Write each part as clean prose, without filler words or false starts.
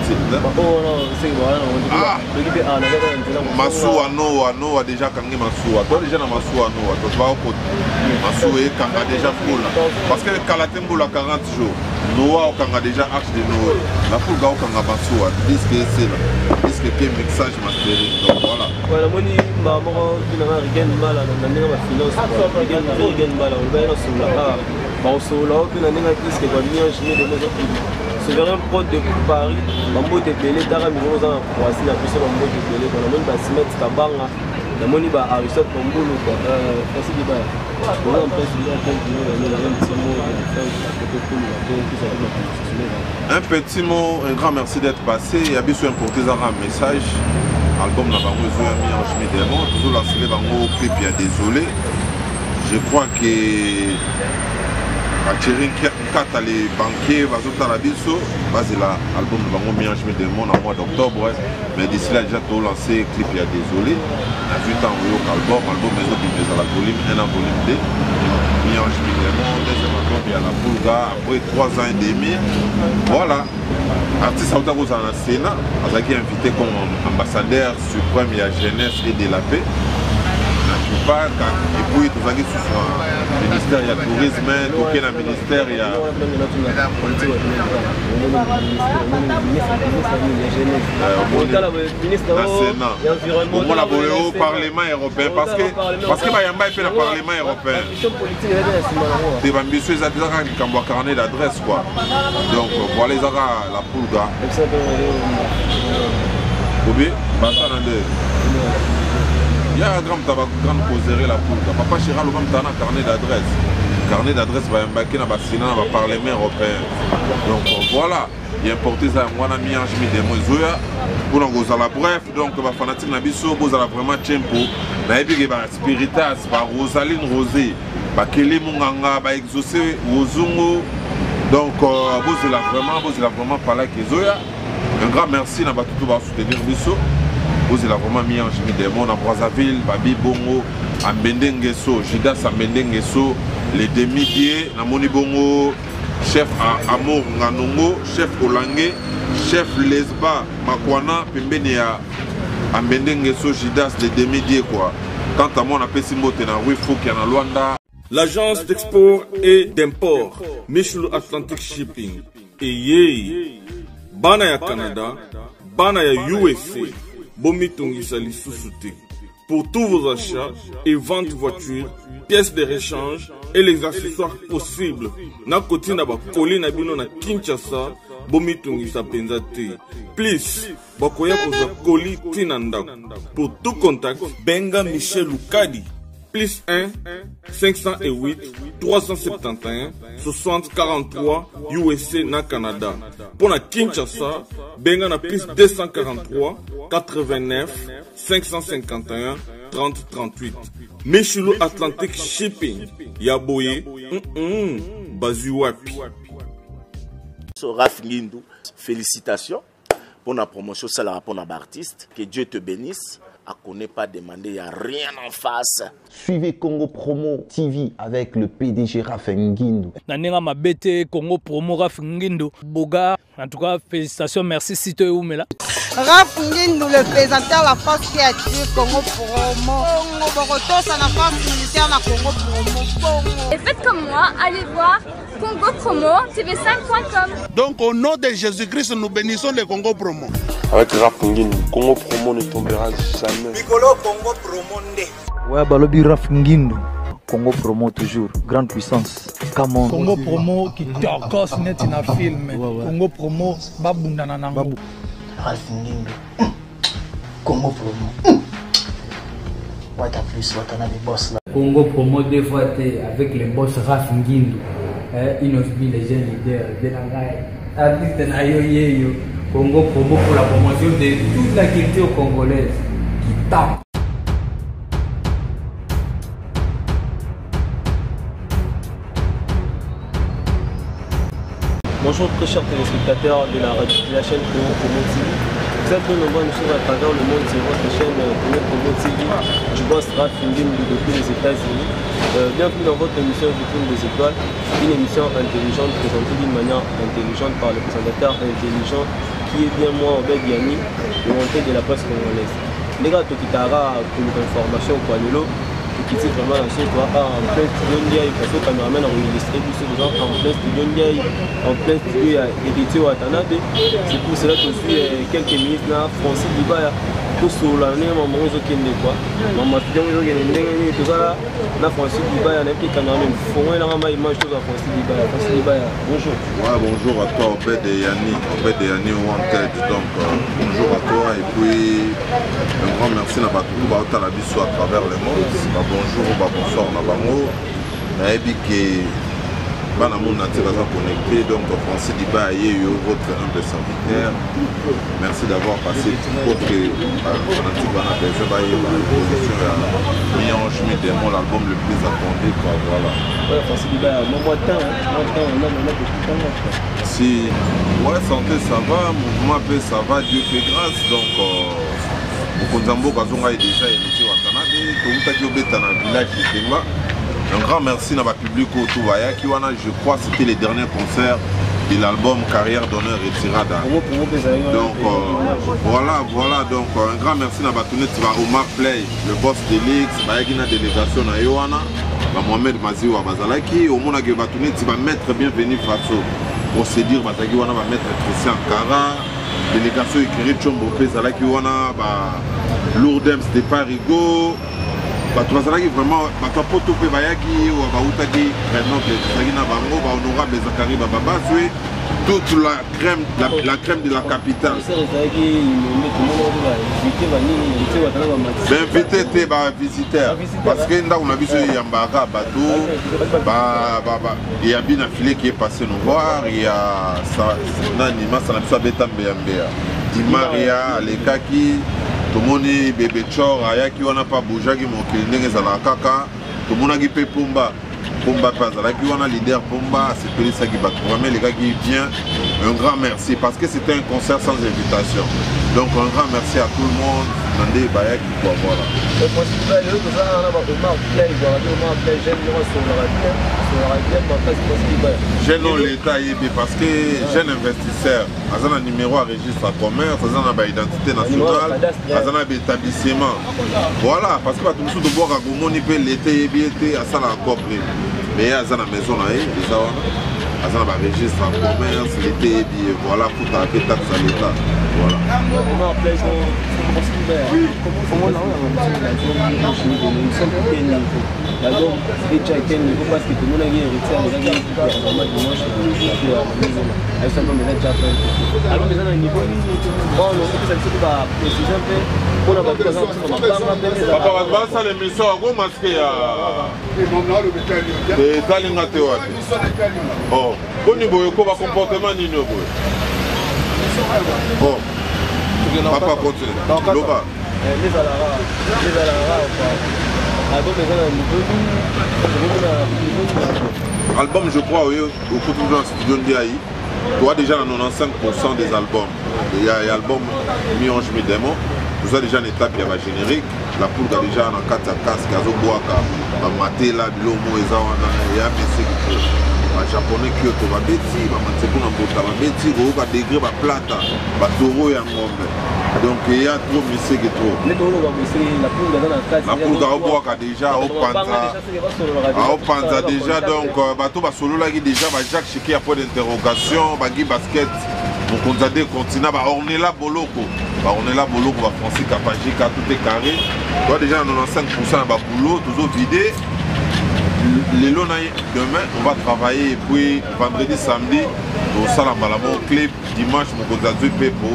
titre. Massoua Noa déjà kangé Massoua. Toi déjà na Massoua Noa, toi vas au côté. Massoua et kanga déjà foule. Parce que Kalatembo la 40 jours. Noa au kanga déjà arche de Noa. La foule ga au kanga Massoua. Disque c'est là. Disque que mixage mastering. Donc voilà. Voilà, moi ni maman qui n'a rien de mal à la finance. Rien de mal. On va aller sur la bon solo que n'année la disque va venir jouer de nos autres. Souverain prod de Paris, mambo de Belé, Dara Mimo dans Croatie, la puissance mambo de Belé, dans le monde va se mettre Kabanga, la monnaie va Aristote Mambolo, merci de bail. On a un petit mot, un grand merci d'être passé. Il y a bien sûr importé un message. Album n'a pas besoin de mis en chemin des mots. Toujours la célèbre au clip, il y a désolé. Je crois que. Thierry Kata les banquiers va sauter à la biso, c'est l'album de Bango Miange de Monde en mois d'octobre, mais d'ici là déjà tout lancé clip il y a désolé, on a vu tant album maison de la volume 1 en volume 2, Miange de Monde, deuxième album il y a la Boulga après 3 ans et demi, voilà, artiste Aouta Rosa en Sénat, qui est invité comme ambassadeur suprême il y a jeunesse et de la paix. Et puis tout ça qui sur le ministère il y a tourisme, aucun ministère il y a au Parlement européen parce que il y a un Parlement européen. C'est ambitieux, ça a un carnet d'adresse quoi. Donc voilà les aras la poulga. Il y a un grand causerie la poule. Papa Chiral a un carnet d'adresse. Carnet d'adresse va embarquer dans le Parlement européen. Donc voilà, il y a importé ça. Moi, on a mis un chemin de Mozoya. Pour nous la bref, donc les fanatiques de Nabiso, vous avez vraiment tempo. Il y a Spiritas, Rosaline Rosé, Kelly Munganga, Exaucé, Wozungo. Donc vous avez vraiment parlé avec Zoya. Un grand merci à tout soutenir Bisso. Vous avez vraiment mis en chemin des mondes à Brazzaville, Babi Bongo, à Mbendengeso, Jidas à Mbendengeso, les demi-diés, Namoni Bongo, chef Amour Nganongo, chef Olangé, chef Lesba Makwana, Pembenia, à Mbendengeso, Jidas, les demi-diés quoi. Quant à moi, on a Pessimote, on a Wifo, qui est en Luanda. L'agence d'export et d'import, Michel Atlantic Shipping, et Yei, Banaya Canada, Banaya USA. Bomitungisa Lissousouté. Pour tous vos achats et ventes de voitures, pièces de rechange et les accessoires possibles. Na côté na ba colis na bino na Kinshasa, Bomitungisa Penzate. Please, bakoya koza colis tinanda. Pour tout contact, Benga Michel Lukadi. Plus 1 508 371 60 43 USA na Canada. Pour la Kinshasa, Benga na plus 243 89 551 30 38. Michelo Atlantic Shipping. Yaboye. Bazuwapi. Raph Ngindou, félicitations pour la promotion, c'est la pour l'artiste. Que Dieu te bénisse. À connaît pas demander, il n'y a rien en face. Suivez Congo Promo TV avec le PDG Raph Ngindou. Nanenga Mabete, Congo Promo Raph Ngindou. Boga, en tout cas, félicitations, merci si tu es où, mais là. Raph Ngindou, le présentateur de la force créative Congo Promo. Congo Boroto, c'est la force militaire de Congo Promo. Et faites comme moi, allez voir Congo Promo, tv5.com. Donc au nom de Jésus-Christ, nous bénissons le Congo Promo. Avec Raph Ngindou, Congo Promo ne tombera jamais. Nicolo Congo Promo ndé. Ouais, Balobi Raph Ngindou. Congo Promo toujours, grande puissance. Come on. Congo Promo qui torcos net in a film. Congo Promo babunda nanango. Raph Ngindou. Congo Promo. What a plus, what a boss là. Congo Promo deux fois avec le boss Raph Ngindou. Il offre les jeunes leaders de la gaille. Artiste na yo yeyo. Congo Promo pour la promotion de toute la culture congolaise qui tape. Bonjour très chers téléspectateurs de la chaîne Congo Promo TV. Vous êtes de nombreux à nous suivre à travers le monde sur votre chaîne Congo Promo TV. Je bosse Raph Ngindou depuis les États-Unis. Bienvenue dans votre émission Vitrine des Étoiles, une émission intelligente présentée d'une manière intelligente par le présentateur intelligent qui est bien moi, Obed Yanni, le monté de la presse congolaise. Les gars, tu as information quoi, qui dit vraiment la chose, en plein studio Ndiaye, parce que le caméraman a enregistré tout ce gens en plein studio Ndiaye, en plein studio Héritier Watanabe. C'est pour cela que je suis quelques minutes là, Francis Dibaya, tout sur l'année, maman, je ne sais quoi. Maman, je ne sais tout ça là, Francis Dibaya, on a pris caméraman, il faut que je image tout à Francis Dibaya. Francis Dibaya, bonjour. Ouais, bonjour à toi, Obed et Yanni Wanted. Donc, bonjour à toi et puis un grand merci à tout à travers le monde. Bonjour, bonsoir, Nabango. Bana mon natif va connecté, donc Francis Dibaya, votre humble serviteur. Merci d'avoir passé pour que Fanatique Bana besoin d'aller dans la position à Miange Midemo, l'album le plus attendu. Voilà. Ouais, Francis Dibaya, moi, on a beaucoup de temps. Si, ouais, santé ça va, mouvement peu ça va, Dieu fait grâce. Donc, Mokonzambo Gazonga est déjà héritier au Canada, Toutaki Obeta dans le village de Temba. Un grand merci à ma public autour qui je crois que c'était les derniers concerts de l'album Carrière d'honneur et Tirada. Donc voilà, donc un grand merci à Omar Play, le boss de l'X, la délégation à Yohana, Mohamed Maziwa Bazalaki, au monde qui va mettre bienvenue Faso. Procédure, va mettre Christian Kara, délégation écrite Chombo Pezalaki Wana, Lourdem c'était pas rigo. Bazalaki vraiment, Batapoto Pebayaki ou Baoutaki, vraiment, honorable Zakari Baba, toute la crème de la capitale. Invité tes visiteurs. Parce que nous avons vu Yambara, Bateau, il y a bien un filet qui est passé nous voir, il y a Nanima, ça Di Maria, Lekaki, Tomoni, Bébé Chor, Ayaki, on n'a pas bougé, mon client, Zalakaka, Tomonagi Pumba. Pomba Pazalaki, on a leader Pomba, c'est Pélis qui va programmer les gars qui viennent. Un grand merci parce que c'était un concert sans invitation. Donc un grand merci à tout le monde. Nandé Baya qui doit voir là. J'ai non l'État parce que jeune investisseur, Azana numéro à registre à commerce, Azana ba identité nationale, Azana ba établissement. Voilà, parce que tout le monde doit voir à Gomoni peut l'été et à ça la copie. Mais il y a une maison là, il y a un registre en commerce, l'été, voilà, pour taper taxe à l'État. Voilà. Oh, boni boyo ko ba comportement ni no boyo. Oh. Papa continue. Loba. Album je crois au coup de studio Ndiaye. Tu as déjà 95% des albums. Il y a l'album Miange Midemo. Vous avez déjà une étape qui est générique. La poule a déjà un 4 à casque, Kazo Boaka, Matela, Bilomo, Ezawana, et un message. Les Japonais qui ont été bêtis, les degré, les plata, les taureaux et les ngombe. Donc il y a trop de message qui trop. La poule a déjà au Panza déjà, donc bateau va solo là déjà, Jacques Chiquet a point d'interrogation, Bagui Basket. Donc on a des continents, on est là Boloko. On est là Boloko, Francis Kapajika, tout est carré. Toi déjà 95% de boulot, toujours vidé. Les lots demain, on va travailler et puis vendredi, samedi, au Salam Balamo, clip, dimanche, on va faire Pepo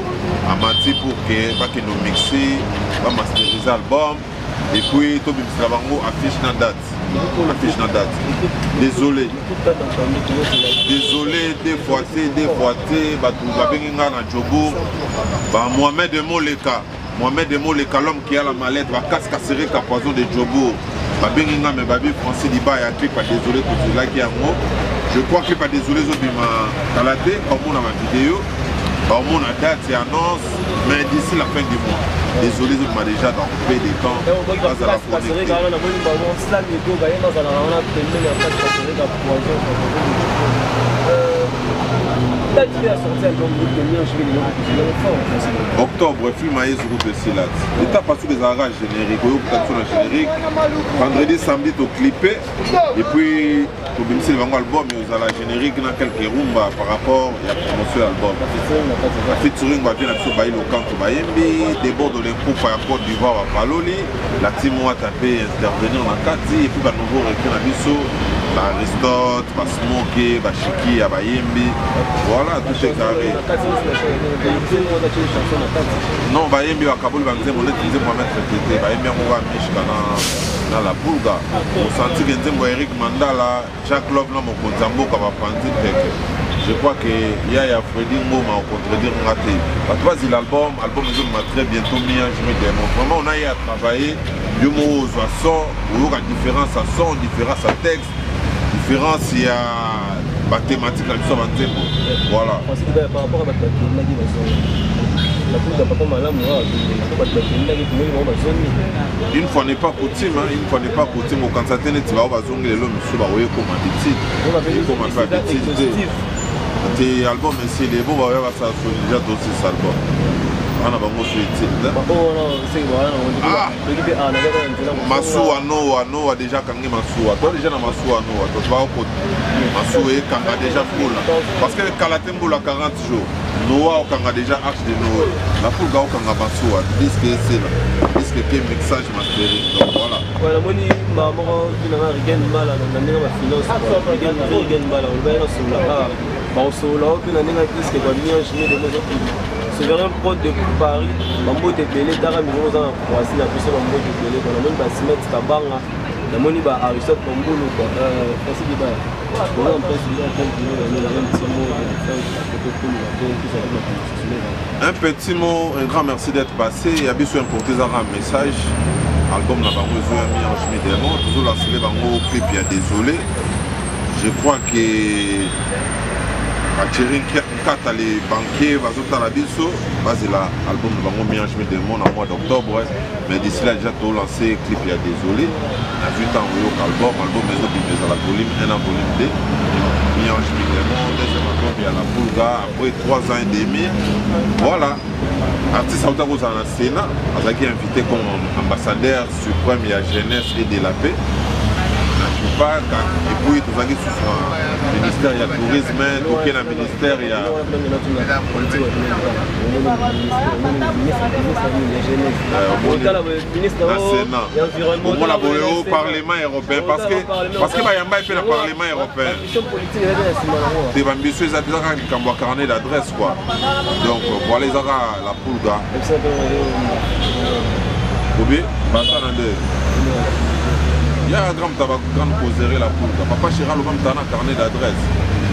à Mati pour que nous mixer, on va masteriser l'album. Et puis, tout le monde affiche la date. Désolé. Désolé, défoité, Mohamed Moleka. Mohamed Moleka, l'homme qui a la mallette, va casser la poison de Djobour. Babenginga mais babi Francis Dibaya clip pas désolé pour cela qui a mot. Je crois que pas désolé zo bima kalaté comme on a ma vidéo. Bah on a date et annonce mais d'ici la fin du mois. Désolé zo m'a déjà dans des temps. Pas à la connecter. Octobre, film à Yézourou de Silat. L'état pas tous les arrages génériques, générique. Vendredi, samedi, au clippé. Et puis, au bénéfice de l'album, il y a la générique dans quelques rumba par rapport à la promotion de l'album. La featuring va bien sur Baïlo Kanto Bayembi, des bords de l'impôt par Côte d'Ivoire à Paloli. La team a tapé intervenir dans Kati. Et puis, à nouveau, récupérer la biso. Aristote, Smoke, Chiki, Bayembi. Voilà, tout est carré. Non, Bayembi à Kaboul, on est utilisé pour mettre traité. Bayembi on va Mishka dans la Boulga. On sentit que Eric Mandala, Jacques Love, mon Konzambo, qui va prendre. Je crois que Yaya Freddy Ngoma a contredire raté. Parce que l'album m'a très bientôt mis en chemin. Vraiment, on a eu à travailler. Du mot à son, ou à différence à son, différence à texte. Différence, il y a mathématiques là, voilà. Par rapport à la une fois n'est pas coutume, une fois n'est pas coutume. Quand ça tenait, tu vas au bazong et l'homme se va comme habitude. Tes albums, c'est les bons, ça sonne déjà aussi cet album. On a vraiment souhaité. Massou Ano a déjà kangé Massou. Toi déjà dans Massou Ano, tu vas au côté. Massou est kanga déjà full. Parce que Kalatembo la 40 jours. Noah kanga déjà H de Noah. La full gao kanga Massou. Disque c'est là. Disque qui mixage mastering. Donc voilà. Voilà, moi maman qui n'a rien mal à la finance. Rien mal à la solo que na disque va bien chemin de nos c'est vraiment un pote de Paris, mambo te belé dara mi roza voici la puce mambo te belé on a même ba simet kabanga na moni ba Aristote Tombolo quoi parce que ba on a un petit mot, un grand merci d'être passé. Il y a bien sûr importé un message. Album n'a pas besoin de mis en chemin des mots. Toujours la célèbre en clip, il y a désolé. Je crois que Thierry Kata les banquiers va sortir la biso, basé là album de Bango mis en chemin des mots en mois d'octobre. Mais d'ici là déjà tout lancé clip, il y a désolé. On a vu tant album maison de la volume 1 en volume 2. Mis en chemin des mots, deuxième album il y a la Boulga après 3 ans et demi. Voilà. Artiste Aouta Rosa dans le Sénat, qui est invité comme ambassadeur suprême de la jeunesse et de la paix. Et puis tout ça qui sur le ministère, il y a tourisme, aucun ministère, il y a au Parlement européen parce que il y a un Parlement européen. Des ambitieux, ils ont un carnet d'adresse quoi. Donc voilà les aura la Boulga. Il y a un grand causerie la Boulga. Papa Chira le même carnet d'adresse.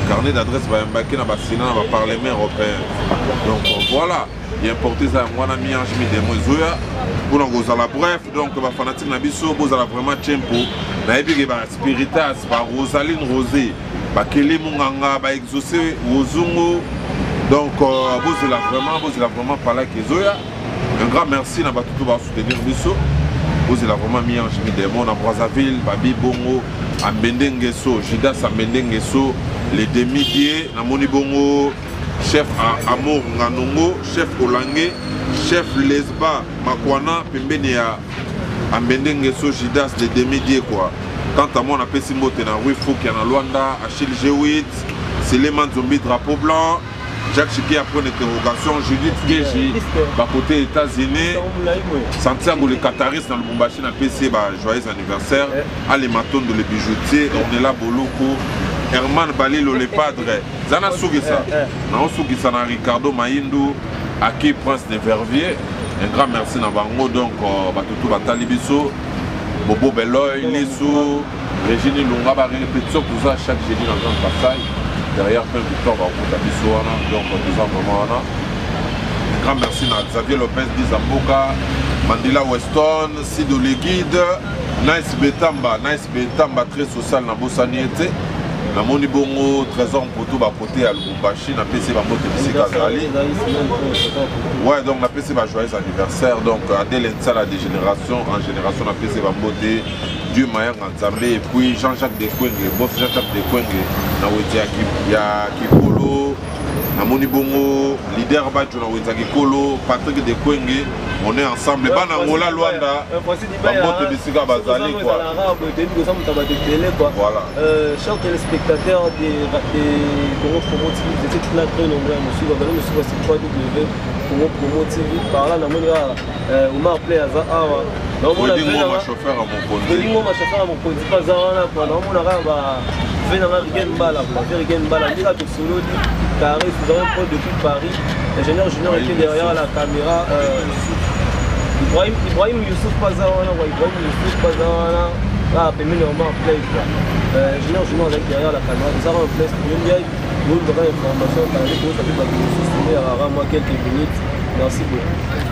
Carnet d'adresse va embarquer dans le Parlement européen. Donc voilà, il y a importé ça. Moi, on a mis en chemin des mots. Pour nous la bref, donc les fanatiques Nabiso, vous allez vraiment tempo. Naïbi Spiritas, Rosaline Rosé, Kelly Munganga, Exaucé, Wozungo. Donc vous allez vraiment parler avec Zoya. Un grand merci à tout pour soutenir Bisso. Vous avez vraiment mis en chemin des mondes à Brazzaville, Babi Bongo, à Mbendengeso, Jidas à Mbendengeso, les demi-diés, Namoni Bongo, chef Amour Nganongo, chef Olangé, chef Lesba, Makwana, Pembeni à Mbendengeso, Jidas, les demi-diés quoi. Quant à moi, on a fait Simbote dans Rue Fouki, à Luanda, Achille Géouit, Séléman Zombi, drapeau blanc. Jacques Chiki après une interrogation, Judith Geji, côté États-Unis, Santiago le Qataris dans le Bumbashi, dans le PC, joyeux anniversaire, Ali Maton de les bijoutiers, on est là, Boloko, Herman Balilo le padre, Zana Sougisa, Nao Sougisa, Ricardo Maïndou, Aki Prince de Verviers, un grand merci à Bango, donc, Batutu Batalibiso, Bobo Beloy, Lissou, Régine Lunga, répétition, tout ça chaque jeudi dans un passage. Derrière plein de victoire, donc tout ça vraiment. Un grand merci à Xavier Lopez Dizamboka, Mandela Weston, Sido Leguide, Nice Betamba, très social dans Bossaniété. La Moni Bongo, Trésor Mpoto, côté à Lubumbashi, na PC Bambote Bissikazali. Ouais, donc la PC va joyeux anniversaire. Donc, Adèle Nsala de génération en génération, la PC Bambote, Dieu Mayang Nzambé, et puis Jean-Jacques Dekwenge, boss Jean-Jacques Dekwenge, na Wetia Kipolo, Namoni Bongo, leader Bajo na Wenzaki Kolo, Patrick de Kwenge, on est ensemble. Bana Ngola Luanda, Bambote Bissika Bazali quoi. Voilà. Chers téléspectateurs des Congo Promo TV, vous étiez très nombreux à nous suivre. Vous nous suivre sur Congo Promo TV. Par là, namoni Omar Play Aza Awa. Namoni ma chauffeur à mon ponti. Namoni ma chauffeur à mon ponti. Pas Zarana quoi. Namoni Venanga Rigen Bala, Rigen Bala, Mira Toxolodi, Carré, sous un point depuis Paris. L'ingénieur junior était derrière la caméra. Ibrahim Youssouf Pazawana, Ibrahim Youssouf Pazawana, Pémé Normal Play. L'ingénieur junior avec derrière la caméra. Nous avons un place pour une vieille. Nous avons une information. Vous avez quelques minutes. Merci beaucoup.